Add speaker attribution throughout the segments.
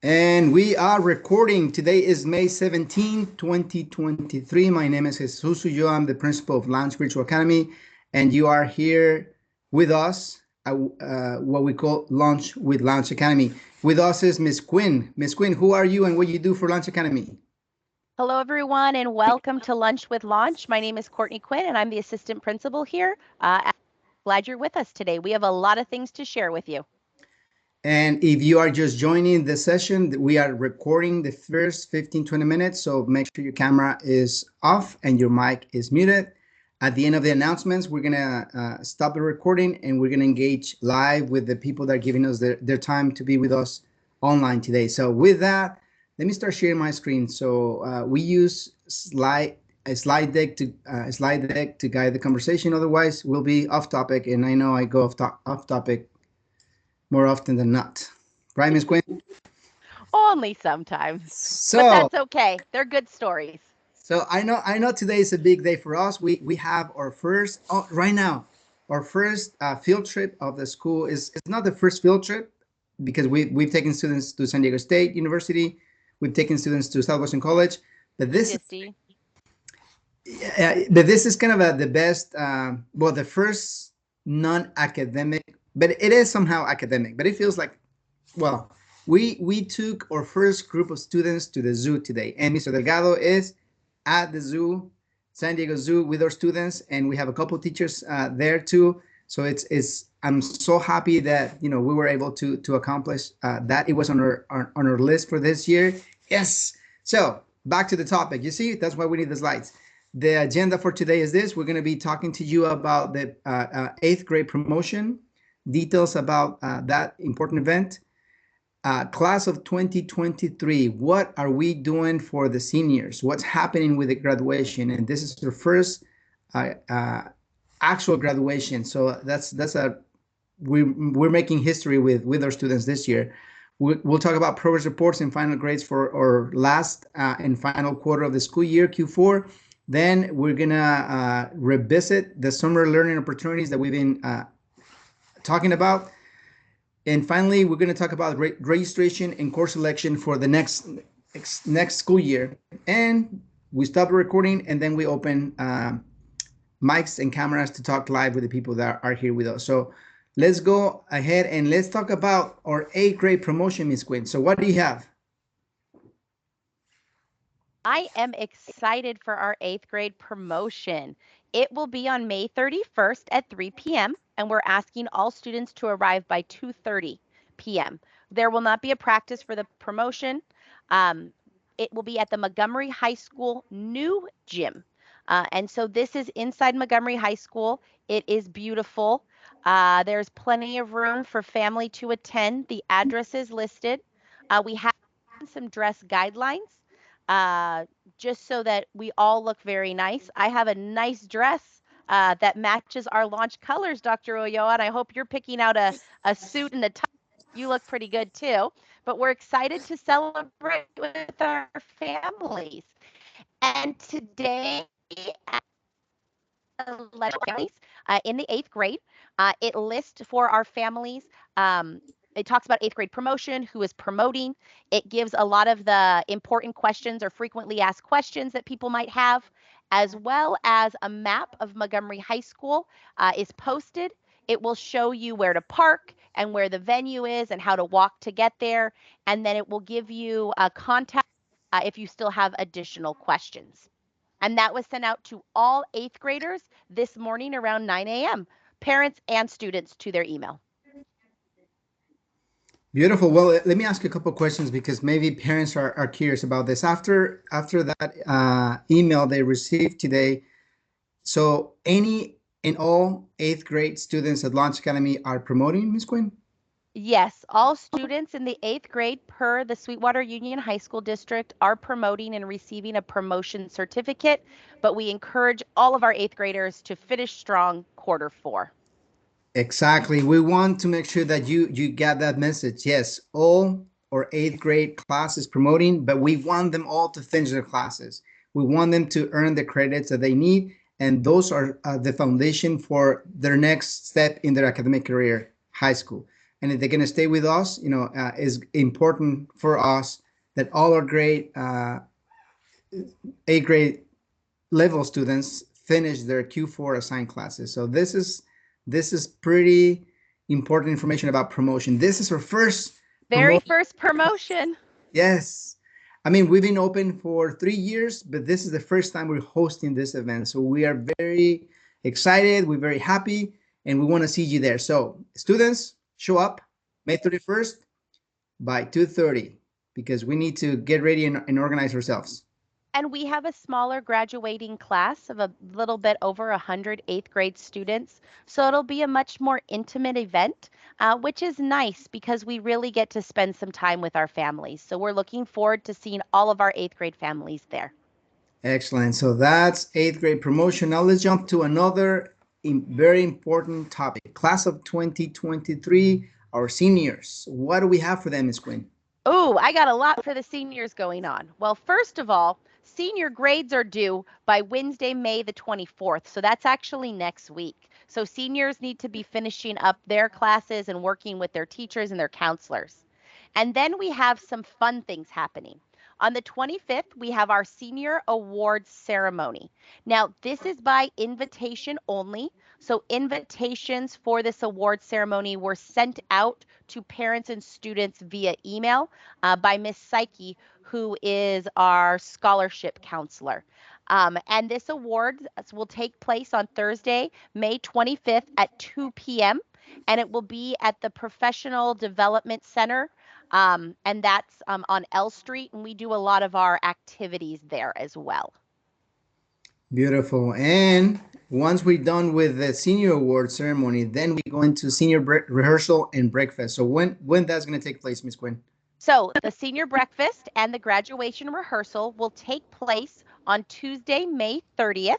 Speaker 1: And we are recording. Today is May 17, 2023. My name is Jesus Ulloa. I'm the principal of Launch Virtual Academy, and you are here with us at what we call Launch with Launch Academy. With us is Miss Quinn. Miss Quinn, who are you and what you do for Launch Academy?
Speaker 2: Hello, everyone, and welcome to Lunch with Launch. My name is Courtney Quinn, and I'm the assistant principal here. Glad you're with us today. We have a lot of things to share with you.
Speaker 1: And if you are just joining the session, we are recording the first 15-20 minutes. So make sure your camera is off and your mic is muted. At the end of the announcements, we're going to stop the recording and we're going to engage live with the people that are giving us their time to be with us online today. So with that, let me start sharing my screen. So we use a slide deck to guide the conversation. Otherwise, we'll be off topic. And I know I go off topic more often than not. Right, Ms. Quinn?
Speaker 2: Only sometimes, but
Speaker 1: So,
Speaker 2: that's okay. They're good stories.
Speaker 1: so I know today is a big day for us. We have our first right now, our first field trip of the school is it's not the first field trip because we've taken students to San Diego State University, we've taken students to Southwestern College, but this is kind of the best well the first non-academic, but it is somehow academic, but it feels like well, we took our first group of students to the zoo today, and Mr. Delgado is at the zoo, San Diego Zoo, with our students, and we have a couple of teachers there too. So it's I'm so happy that we were able to accomplish that. It was on our list for this year. Yes. So back to the topic. You see, that's why we need the slides. The agenda for today is this: we're going to be talking to you about the eighth grade promotion, details about that important event. Class of 2023, what are we doing for the seniors? What's happening with the graduation? And this is their first actual graduation. So we're making history with our students this year. We'll talk about progress reports and final grades for our last and final quarter of the school year, Q4. Then we're gonna revisit the summer learning opportunities that we've been talking about. And finally, we're going to talk about registration and course selection for the next school year. And we stop the recording and then we open mics and cameras to talk live with the people that are here with us. So let's go ahead and let's talk about our eighth grade promotion, Ms. Quinn. So what do you have?
Speaker 2: I am excited for our eighth grade promotion. It will be on May 31st at 3 p.m., and we're asking all students to arrive by 2:30 p.m. There will not be a practice for the promotion. It will be at the Montgomery High School new gym. And so this is inside Montgomery High School. It is beautiful. There's plenty of room for family to attend. The address is listed. We have some dress guidelines uh, just so that we all look very nice. I have a nice dress that matches our launch colors, Dr. Ulloa, and I hope you're picking out a suit and a tie. You look pretty good too. But we're excited to celebrate with our families. And today, families in the eighth grade, it lists for our families. It talks about eighth grade promotion, who is promoting. It gives a lot of the important questions or frequently asked questions that people might have, as well as a map of Montgomery High School is posted. It will show you where to park and where the venue is and how to walk to get there. And then it will give you a contact if you still have additional questions. And that was sent out to all eighth graders this morning around 9 a.m., parents and students to their email.
Speaker 1: Beautiful. Well, let me ask you a couple of questions because maybe parents are curious about this. After that email they received today, so any and all eighth grade students at Launch Academy are promoting, Ms. Quinn?
Speaker 2: Yes, all students in the eighth grade per the Sweetwater Union High School District are promoting and receiving a promotion certificate, but we encourage all of our eighth graders to finish strong quarter four.
Speaker 1: Exactly. We want to make sure that you get that message. Yes, all our eighth grade class is promoting, but we want them all to finish their classes. We want them to earn the credits that they need, and those are the foundation for their next step in their academic career, high school. and if they're going to stay with us, is important for us that all our grade, eighth grade level students finish their Q4 assigned classes. So this is pretty important information about promotion. This is our first
Speaker 2: Very
Speaker 1: promotion.
Speaker 2: first promotion.
Speaker 1: Yes. I mean, we've been open for 3 years, but this is the first time we're hosting this event. So we are very excited. We're very happy, and we want to see you there. So students, show up May 31st by 2:30 because we need to get ready and organize ourselves.
Speaker 2: And we have a smaller graduating class of a little bit over 100 eighth grade students. So it'll be a much more intimate event, which is nice because we really get to spend some time with our families. So we're looking forward to seeing all of our eighth grade families there.
Speaker 1: Excellent. So that's eighth grade promotion. Now let's jump to another very important topic. Class of 2023, our seniors. What do we have for them, Ms. Quinn?
Speaker 2: Oh, I got a lot for the seniors going on. Well, first of all, senior grades are due by Wednesday, May the 24th. So that's actually next week. So seniors need to be finishing up their classes and working with their teachers and their counselors. And then we have some fun things happening. On the 25th, we have our senior awards ceremony. Now, this is by invitation only. So invitations for this award ceremony were sent out to parents and students via email by Miss Psyche, who is our scholarship counselor. And this award will take place on Thursday, May 25th at 2 p.m. And it will be at the Professional Development Center. And that's on L Street. And we do a lot of our activities there as well.
Speaker 1: Beautiful. And once we're done with the senior award ceremony, then we go into senior rehearsal and breakfast. So when that's going to take place, Ms. Quinn?
Speaker 2: So the senior breakfast and the graduation rehearsal will take place on Tuesday, May 30th,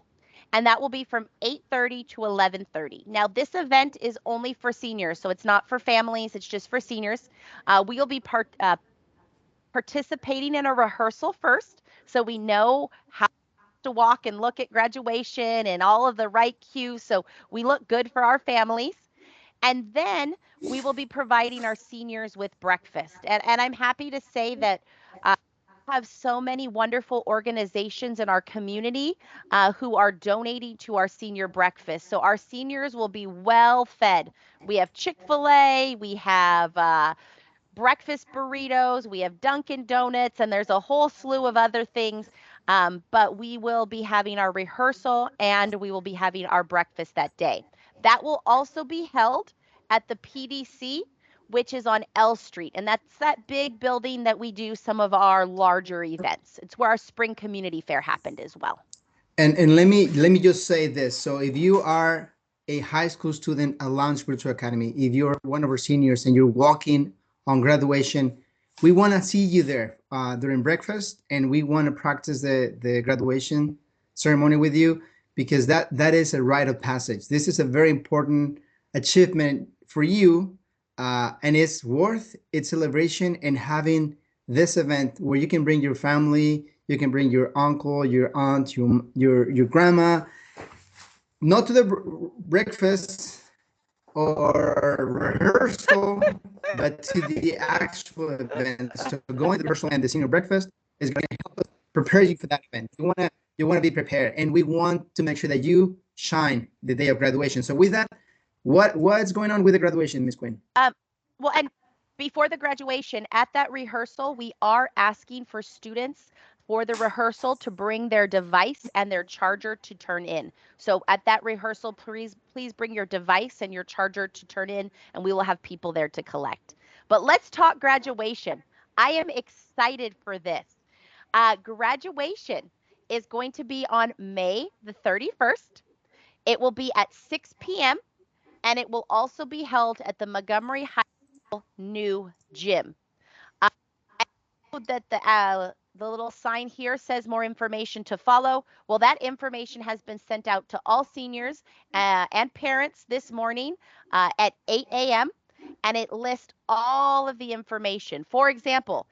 Speaker 2: and that will be from 8:30 to 11:30. Now, this event is only for seniors, so it's not for families, it's just for seniors. We'll be participating in a rehearsal first, so we know how to walk and look at graduation and all of the right cues, so we look good for our families. And then we will be providing our seniors with breakfast. And I'm happy to say that we have so many wonderful organizations in our community who are donating to our senior breakfast. So our seniors will be well fed. We have Chick-fil-A, we have breakfast burritos, we have Dunkin' Donuts, and there's a whole slew of other things. But we will be having our rehearsal and we will be having our breakfast that day. That will also be held at the PDC, which is on L Street. And that's that big building that we do some of our larger events. It's where our spring community fair happened as well.
Speaker 1: And let me just say this. So if you are a high school student at Lounge Spiritual Academy, if you're one of our seniors and you're walking on graduation, we want to see you there during breakfast, and we want to practice the graduation ceremony with you because that is a rite of passage. This is a very important achievement for you, and it's worth its celebration and having this event where you can bring your family, you can bring your uncle, your aunt, your grandma, not to the breakfast or rehearsal, but to the actual event. So going to the rehearsal and the senior breakfast is going to help us prepare you for that event. You want to be prepared, and we want to make sure that you shine the day of graduation. So with that, what's going on with the graduation, Ms. Quinn?
Speaker 2: Well, and before the graduation, at that rehearsal, we are asking for students for the rehearsal to bring their device and their charger to turn in. So at that rehearsal, please bring your device and your charger to turn in, and we will have people there to collect. But let's talk graduation. I am excited for this. Graduation is going to be on May the 31st. It will be at 6 p.m. and it will also be held at the Montgomery High School new gym. I know that the little sign here says more information to follow. Well, that information has been sent out to all seniors and parents this morning at 8 a.m. and it lists all of the information. For example,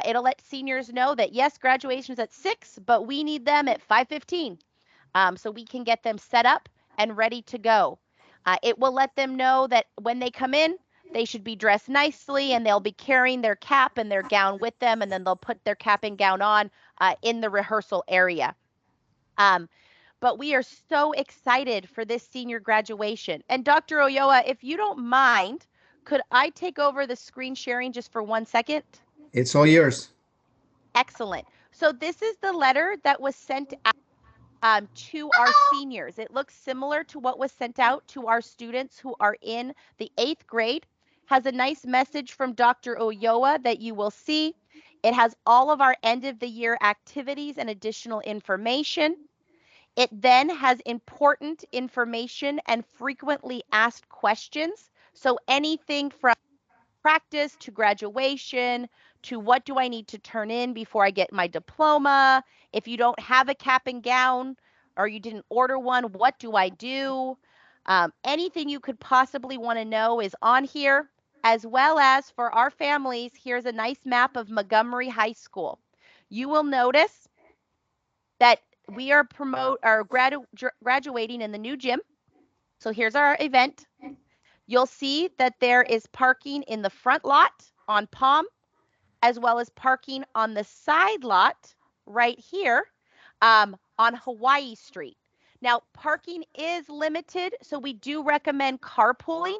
Speaker 2: it'll let seniors know that yes, graduation is at 6, but we need them at 5:15 so we can get them set up and ready to go. It will let them know that when they come in, They should be dressed nicely, and they'll be carrying their cap and their gown with them, and then they'll put their cap and gown on in the rehearsal area. But we are so excited for this senior graduation. And Dr. Ulloa, if you don't mind, could I take over the screen sharing just for 1 second?
Speaker 1: It's all yours.
Speaker 2: Excellent. So this is the letter that was sent out to our seniors. It looks similar to what was sent out to our students who are in the 8th grade. Has a nice message from Dr. Ulloa that you will see. It has all of our end of the year activities and additional information. It then has important information and frequently asked questions. So anything from practice to graduation to what do I need to turn in before I get my diploma? If you don't have a cap and gown or you didn't order one, what do I do? Anything you could possibly want to know is on here, as well as for our families, here's a nice map of Montgomery High School. You will notice that we are graduating in the new gym. So here's our event. You'll see that there is parking in the front lot on Palm, as well as parking on the side lot right here on Hawaii Street. Now, parking is limited, so we do recommend carpooling.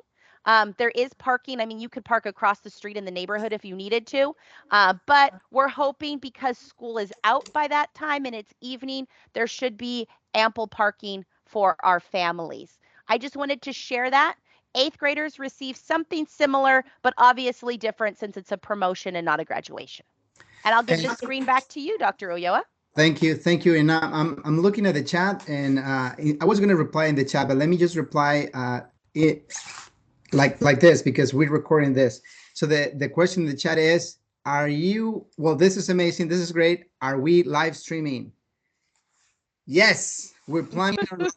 Speaker 2: There is parking. I mean, you could park across the street in the neighborhood if you needed to, but we're hoping because school is out by that time and it's evening, there should be ample parking for our families. I just wanted to share that. 8th graders receive something similar, but obviously different since it's a promotion and not a graduation. And I'll give the screen back to you, Dr. Ulloa.
Speaker 1: Thank you. And I'm looking at the chat, and I was going to reply in the chat, but let me just reply it like this because we're recording this. So the question in the chat is, well, this is amazing. This is great. Are we live streaming? Yes, we're planning on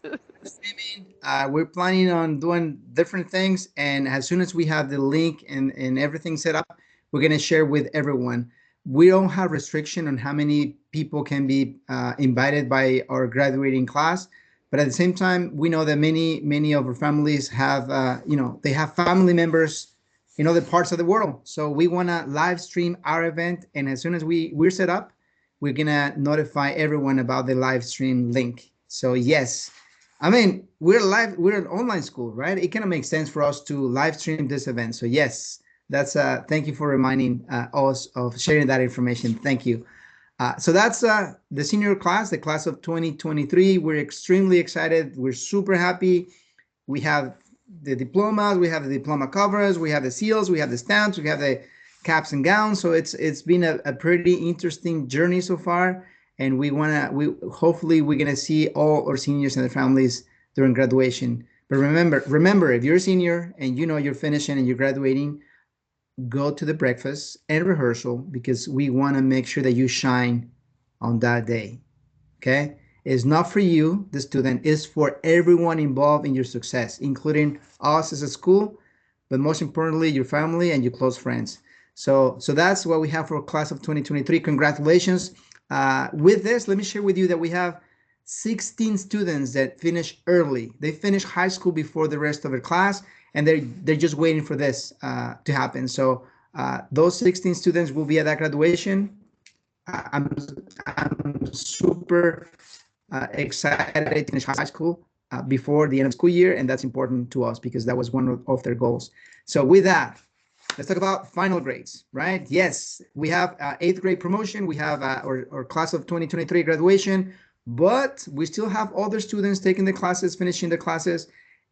Speaker 1: streaming. We're planning on doing different things. And as soon as we have the link and everything set up, we're going to share with everyone. We don't have restriction on how many people can be invited by our graduating class. But at the same time, we know that many of our families have, they have family members in other parts of the world. So we want to live stream our event. And as soon as we're set up, we're going to notify everyone about the live stream link. So yes, I mean, we're an online school, right? It kind of makes sense for us to live stream this event. So yes, that's thank you for reminding us of sharing that information. Thank you. So that's the senior class, the class of 2023. We're extremely excited. We're super happy. We have the diplomas, we have the diploma covers, we have the seals, we have the stamps, we have the caps and gowns. So it's been a pretty interesting journey so far. And hopefully we're gonna see all our seniors and their families during graduation. But remember, if you're a senior and you know you're finishing and you're graduating, go to the breakfast and rehearsal because we want to make sure that you shine on that day. Okay? It's not for you, the student, it's for everyone involved in your success, including us as a school, but most importantly, your family and your close friends. So that's what we have for class of 2023. Congratulations. With this, let me share with you that we have 16 students that finish early. They finish high school before the rest of their class, and they're just waiting for this to happen. So those 16 students will be at that graduation. I'm super excited to finish high school before the end of the school year, and that's important to us because that was one of their goals. So with that, let's talk about final grades, right? Yes, we have 8th grade promotion. We have our class of 2023 graduation, but we still have other students taking the classes, finishing the classes.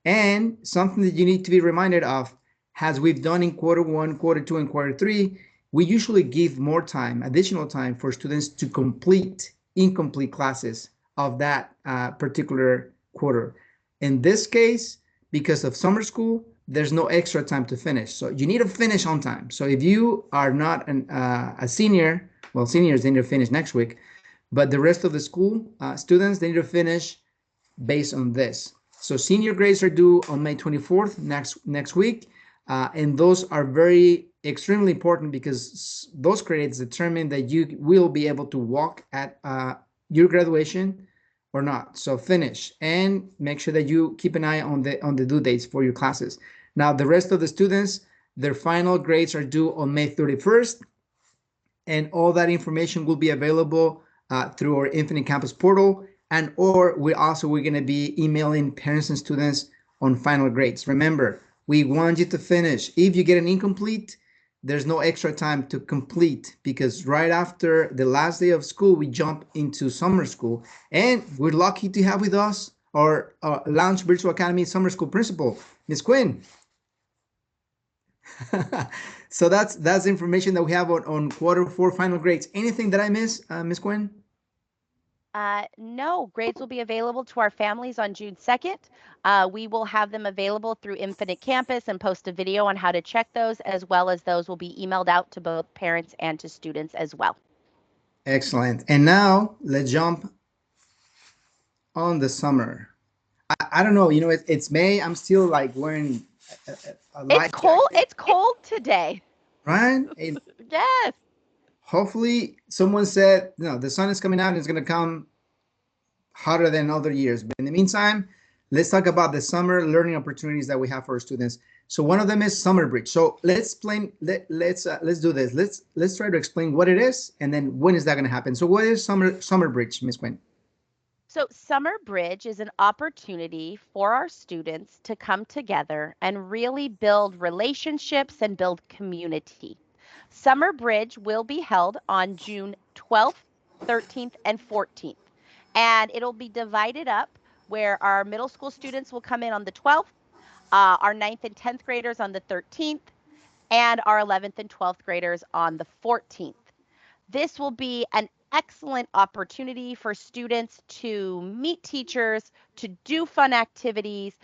Speaker 1: And something that you need to be reminded of, as we've done in Q1, Q2, and Q3, we usually give more time, additional time for students to complete incomplete classes of that particular quarter. In this case, because of summer school, there's no extra time to finish. So you need to finish on time. So if you are not a senior, well, seniors, they need to finish next week, but the rest of the school students, they need to finish based on this. So senior grades are due on May 24th, next week. And those are extremely important because those credits determine that you will be able to walk at your graduation or not. So finish and make sure that you keep an eye on the due dates for your classes. Now, the rest of the students, Their final grades are due on May 31st, and all that information will be available through our Infinite Campus portal, and or we're going to be emailing parents and students on final grades. Remember, we want you to finish. If you get an incomplete, there's no extra time to complete, because right after the last day of school, we jump into summer school, and we're lucky to have with us our Launch Virtual Academy Summer School principal, Miss Quinn. So that's information that we have on Q4 final grades. Anything that I miss, Miss Quinn?
Speaker 2: No, grades will be available to our families on June 2nd. We will have them available through Infinite Campus and post a video on how to check those, as well as those will be emailed out to both parents and to students as well.
Speaker 1: Excellent. And now let's jump on the summer. I don't know, it's May. I'm still like wearing a light
Speaker 2: It's cold.
Speaker 1: jacket,
Speaker 2: It's cold today.
Speaker 1: right? And
Speaker 2: Yes.
Speaker 1: hopefully someone said, the sun is coming out and it's going to come hotter than other years. But in the meantime, let's talk about the summer learning opportunities that we have for our students. So one of them is Summer Bridge. So let's explain. Let's do this. Let's try to explain what it is, and then when is that going to happen. So what is Summer Bridge, Miss Quinn?
Speaker 2: So Summer Bridge is an opportunity for our students to come together and really build relationships and build community. Summer Bridge will be held on June 12th, 13th, and 14th. And it'll be divided up where our middle school students will come in on the 12th, our 9th and 10th graders on the 13th, and our 11th and 12th graders on the 14th. This will be an excellent opportunity for students to meet teachers, to do fun activities,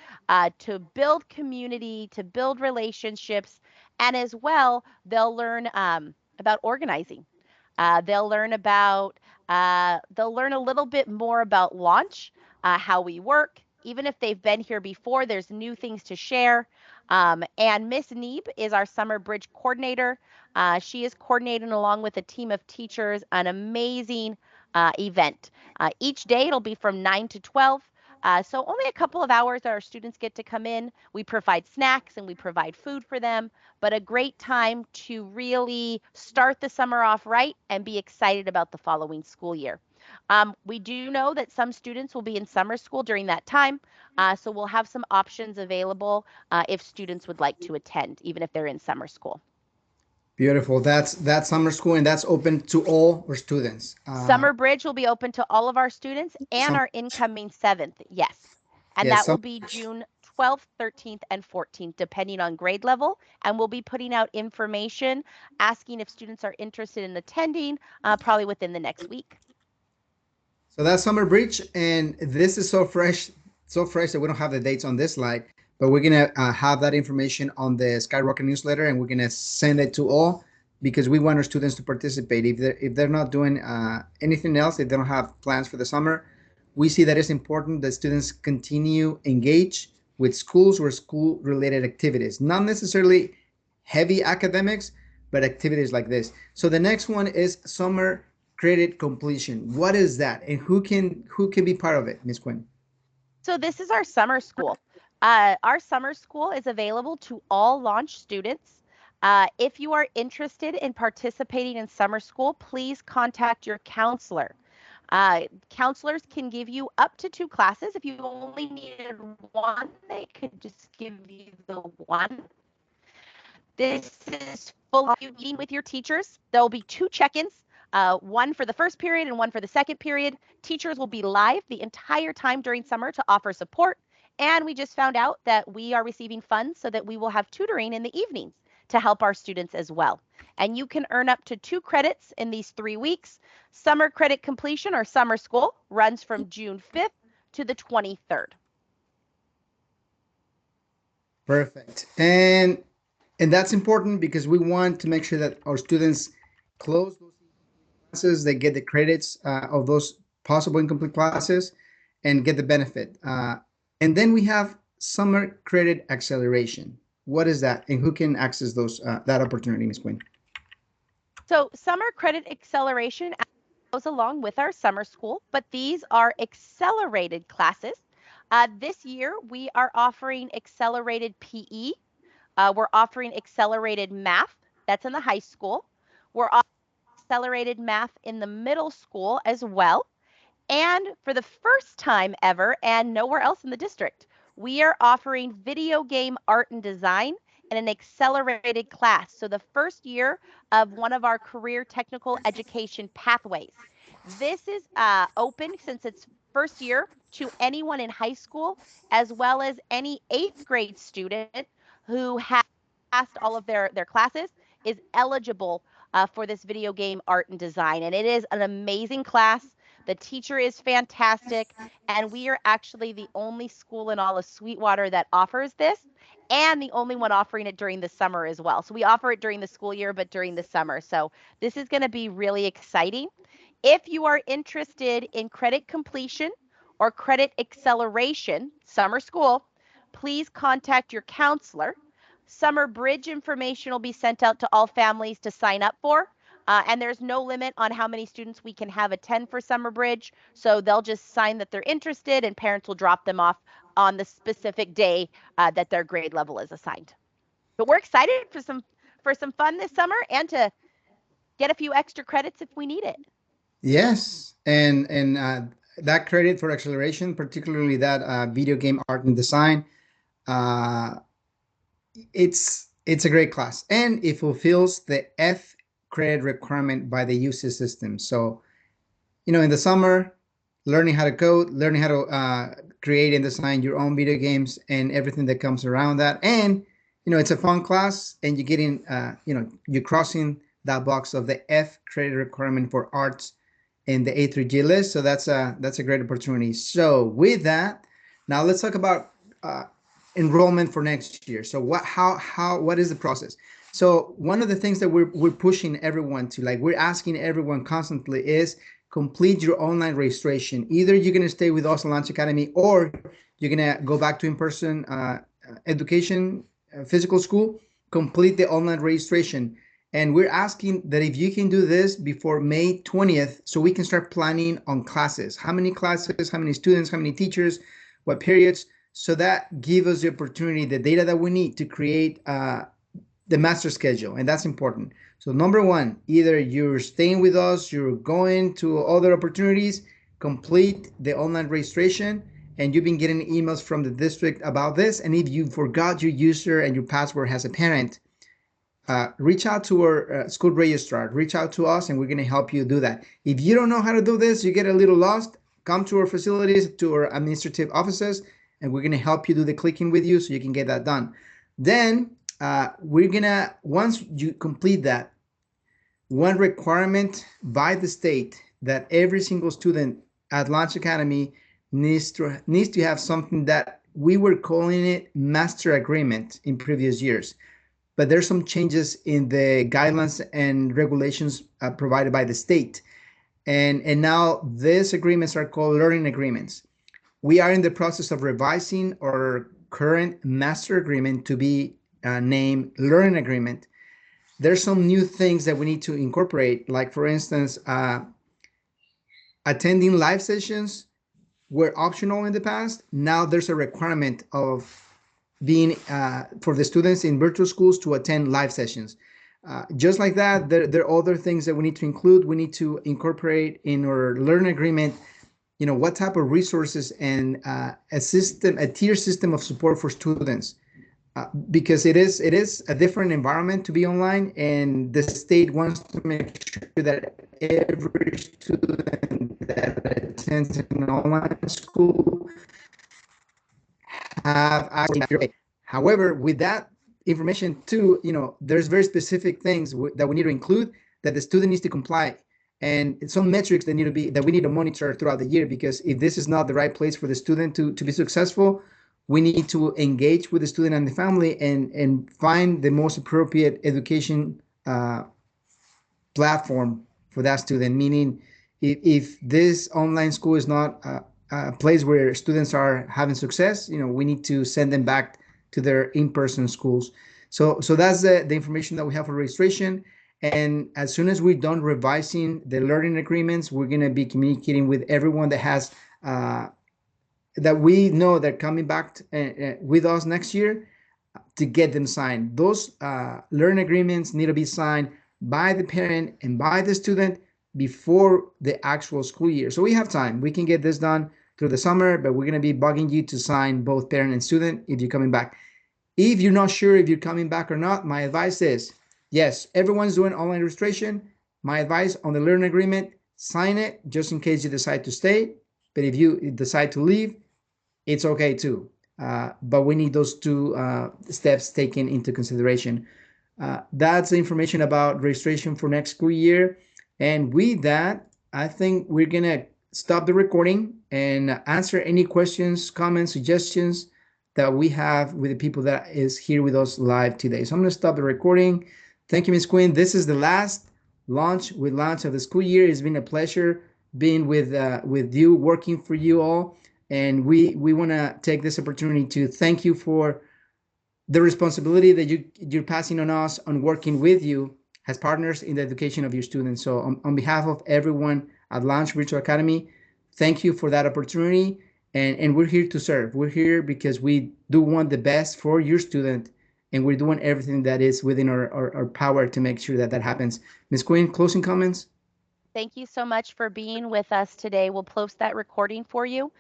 Speaker 2: to build community, to build relationships, and as well, they'll learn about organizing. They'll learn a little bit more about launch, how we work. Even if they've been here before, there's new things to share. And Miss Neeb is our Summer Bridge coordinator. She is coordinating along with a team of teachers an amazing event. Each day it'll be from 9 to 12. So only a couple of hours our students get to come in. We provide snacks and we provide food for them, but a great time to really start the summer off right and be excited about the following school year. We do know that some students will be in summer school during that time, so we'll have some options available if students would like to attend, even if they're in summer school.
Speaker 1: Beautiful. That's summer school, and that's open to all our students.
Speaker 2: Summer Bridge will be open to all of our students and our incoming 7th. Yes. And
Speaker 1: Yes,
Speaker 2: that will be June 12th, 13th, and 14th, depending on grade level. And we'll be putting out information asking if students are interested in attending probably within the next week.
Speaker 1: So that's Summer Bridge, and this is so fresh that we don't have the dates on this slide, but we're gonna have that information on the Skyrocket newsletter, and we're gonna send it to all, because we want our students to participate. If they're not doing anything else, if they don't have plans for the summer, we see that it's important that students continue engage with schools or school-related activities, not necessarily heavy academics, but activities like this. So the next one is summer credit completion. What is that, and who can be part of it, Ms. Quinn?
Speaker 2: So this is our summer school. Our summer school is available to all launch students. If you are interested in participating in summer school, please contact your counselor. Counselors can give you up to 2 classes. If you only needed 1, they could just give you the 1. This is full of you meeting with your teachers. There will be 2 check-ins, one for the first period and one for the second period. Teachers will be live the entire time during summer to offer support. And we just found out that we are receiving funds so that we will have tutoring in the evenings to help our students as well. And you can earn up to 2 credits in these 3 weeks. Summer credit completion or summer school runs from June 5th to the 23rd.
Speaker 1: Perfect. And that's important because we want to make sure that our students close those classes, they get the credits of those possible incomplete classes and get the benefit. And then we have summer credit acceleration. What is that, and who can access those that opportunity, Ms. Quinn?
Speaker 2: So summer credit acceleration goes along with our summer school, but these are accelerated classes. This year, we are offering accelerated PE, We're offering accelerated math. That's in the high school. We're offering accelerated math in the middle school as well. And for the first time ever, and nowhere else in the district, we are offering video game art and design in an accelerated class. So the first year of one of our career technical education pathways. This is open since it's first year to anyone in high school, as well as any eighth grade student who has passed all of their classes is eligible for this video game art and design. And it is an amazing class. The teacher is fantastic, and we are actually the only school in all of Sweetwater that offers this, and the only one offering it during the summer as well. So we offer it during the school year, but during the summer. So this is going to be really exciting. If you are interested in credit completion or credit acceleration, summer school, please contact your counselor. Summer Bridge information will be sent out to all families to sign up for. And there's no limit on how many students we can have attend for Summer Bridge. So they'll just sign that they're interested, and parents will drop them off on the specific day that their grade level is assigned. But we're excited for some fun this summer and to get a few extra credits if we need it.
Speaker 1: Yes, and that credit for acceleration, particularly that video game art and design, uh, it's a great class, and it fulfills the F credit requirement by the UC system. So, in the summer, learning how to code, learning how to create and design your own video games and everything that comes around that, and it's a fun class, and you're getting, you're crossing that box of the F credit requirement for arts in the A3G list. So that's a great opportunity. So with that, now let's talk about enrollment for next year. So what is the process? So one of the things that we're pushing everyone to, like we're asking everyone constantly, is complete your online registration. Either you're going to stay with us at Launch Academy, or you're going to go back to in-person education, physical school. Complete the online registration. And we're asking that if you can do this before May 20th, so we can start planning on classes. How many classes, how many students, how many teachers, what periods. So that gives us the opportunity, the data that we need to create the master schedule. And that's important. So number one, either you're staying with us, you're going to other opportunities, complete the online registration, and you've been getting emails from the district about this. And if you forgot your user and your password as a parent, reach out to our school registrar, reach out to us, and we're going to help you do that. If you don't know how to do this, you get a little lost, come to our facilities, to our administrative offices, and we're going to help you do the clicking with you so you can get that done. Then we're going to, once you complete that, one requirement by the state that every single student at Launch Academy needs to have something that we were calling it master agreement in previous years. But there's some changes in the guidelines and regulations provided by the state. And now these agreements are called learning agreements. We are in the process of revising our current master agreement to be named learning agreement. There's some new things that we need to incorporate, like for instance, attending live sessions were optional in the past. Now there's a requirement of being for the students in virtual schools to attend live sessions. Just like that, there are other things that we need to include. We need to incorporate in our learning agreement, what type of resources and a tier system of support for students, because it is a different environment to be online, and the state wants to make sure that every student that attends an online school have access. However, with that information too, there's very specific things that we need to include, that the student needs to comply, and some metrics that we need to monitor throughout the year. Because if this is not the right place for the student to be successful, we need to engage with the student and the family and find the most appropriate education platform for that student. Meaning, if this online school is not a place where students are having success, we need to send them back to their in-person schools. So that's the information that we have for registration. And as soon as we're done revising the learning agreements, we're going to be communicating with everyone that has that we know they're coming back with us next year. to get them signed. Those learn agreements need to be signed by the parent and by the student before the actual school year. So we have time. We can get this done through the summer, but we're going to be bugging you to sign both parent and student if you're coming back. If you're not sure if you're coming back or not, my advice is, yes, everyone's doing online registration. My advice on the learn agreement, sign it just in case you decide to stay. But if you decide to leave, it's okay too. But we need those two steps taken into consideration. That's the information about registration for next school year. And with that, I think we're going to stop the recording and answer any questions, comments, suggestions that we have with the people that is here with us live today. So I'm going to stop the recording. Thank you, Ms. Quinn. This is the last launch of the school year. It's been a pleasure being with you, working for you all. And we want to take this opportunity to thank you for the responsibility that you're passing on us on working with you as partners in the education of your students. So on behalf of everyone at Launch Virtual Academy, thank you for that opportunity. And we're here to serve. We're here because we do want the best for your student, and we're doing everything that is within our power to make sure that that happens. Ms. Quinn, closing comments?
Speaker 2: Thank you so much for being with us today. We'll post that recording for you.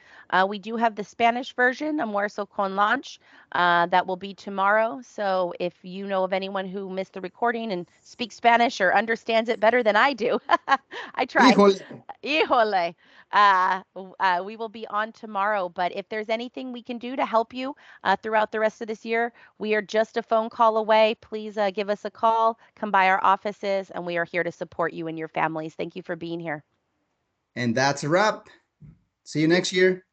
Speaker 2: We do have the Spanish version, Almuerzo con Launch, that will be tomorrow. So if you know of anyone who missed the recording and speaks Spanish or understands it better than I do, I try. Híjole. We will be on tomorrow, but if there's anything we can do to help you throughout the rest of this year, we are just a phone call away. Please give us a call, come by our offices, and we are here to support you and your families. Thank you for being here.
Speaker 1: And that's a wrap. See you next year.